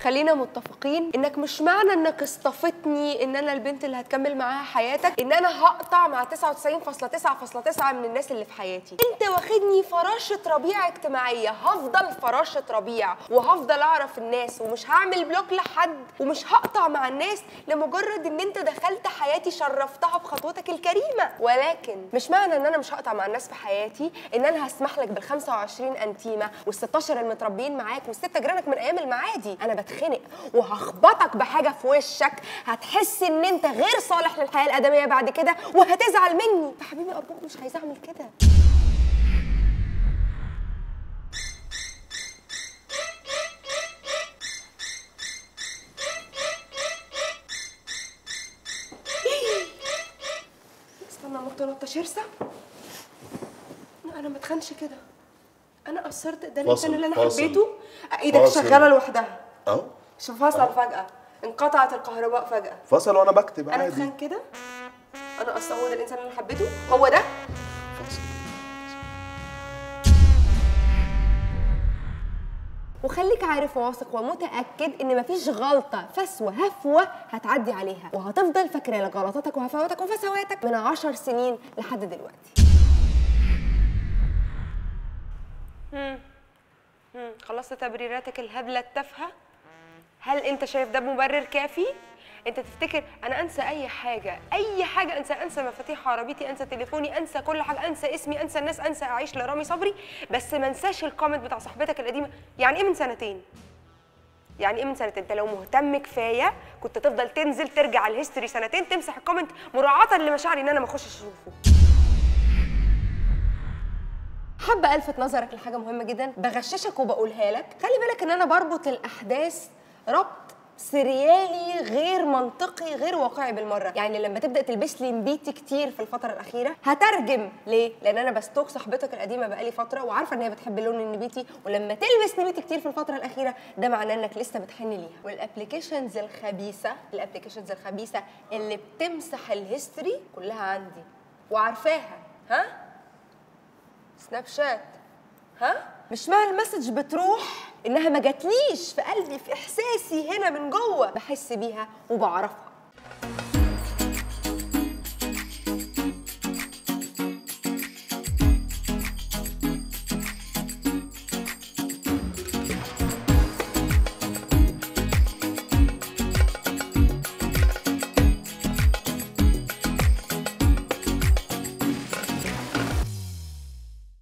خلينا متفقين انك مش معنى انك اصطفتني ان انا البنت اللي هتكمل معاها حياتك ان انا هقطع مع 99.9.9 من الناس اللي في حياتي. انت واخدني فراشة ربيع اجتماعية، هفضل فراشة ربيع وهفضل اعرف الناس ومش هعمل بلوك لحد ومش هقطع مع الناس لمجرد ان انت دخلت حياتي شرفتها بخطوتك الكريمة. ولكن مش معنى ان انا مش هقطع مع الناس في حياتي ان انا هسمح لك بال25 انتيمة وال16 المتربيين معاك وال6 جيرانك من ايام المعادي. انا بتخنق وهخبطك بحاجة في وشك هتحس ان انت غير صالح للحياة الادمية بعد كده وهتزعل مني. فحبيبي ارجوك مش عايزة اعمل كده. استنى نط نطة شرسة. انا ما اتخنش كده، انا قصرت. ده الانسان اللي انا حبيته. ايدك شغالة لوحدها اهو. فصل فجأة، انقطعت الكهرباء فجأة، فصل وانا بكتب عادي. انا اتخان كده. انا اصلا هو ده الانسان اللي انا حبيته، هو ده. فصل. وخليك عارف وواثق ومتأكد ان مفيش غلطة فسوة هفوة هتعدي عليها وهتفضل فاكرة لك غلطاتك وهفواتك وفسواتك من 10 سنين لحد دلوقتي. خلصت تبريراتك الهبلة التافهة؟ هل انت شايف ده مبرر كافي؟ انت تفتكر انا انسى اي حاجه انسى مفاتيح عربيتي، انسى تليفوني، انسى كل حاجه، انسى اسمي، انسى الناس، انسى اعيش لرامي صبري، بس ما انساش الكومنت بتاع صاحبتك القديمه. يعني ايه من سنتين؟ يعني ايه من سنتين؟ انت لو مهتم كفايه كنت تفضل تنزل ترجع الهيستوري سنتين تمسح الكومنت مراعاه لمشاعري ان انا ما اخشش اشوفه. حابه الفت نظرك لحاجه مهمه جدا بغششك وبقولها لك. خلي بالك ان انا بربط الاحداث ربط سريالي غير منطقي غير واقعي بالمره. يعني لما تبدا تلبس لي نبيتي كتير في الفتره الاخيره هترجم ليه؟ لان انا بستوك صاحبتك القديمه بقالي فتره وعارفه ان هي بتحب اللون النبيتي، ولما تلبس نبيتي كتير في الفتره الاخيره ده معناه انك لسه بتحن ليها. والابلكيشنز الخبيثه اللي بتمسح الهيستوري كلها عندي وعارفاها. ها؟ سناب شات. ها؟ مش معنى المسج بتروح انها ما جاتليش في قلبي في احساسي هنا من جوه، بحس بيها وبعرفها.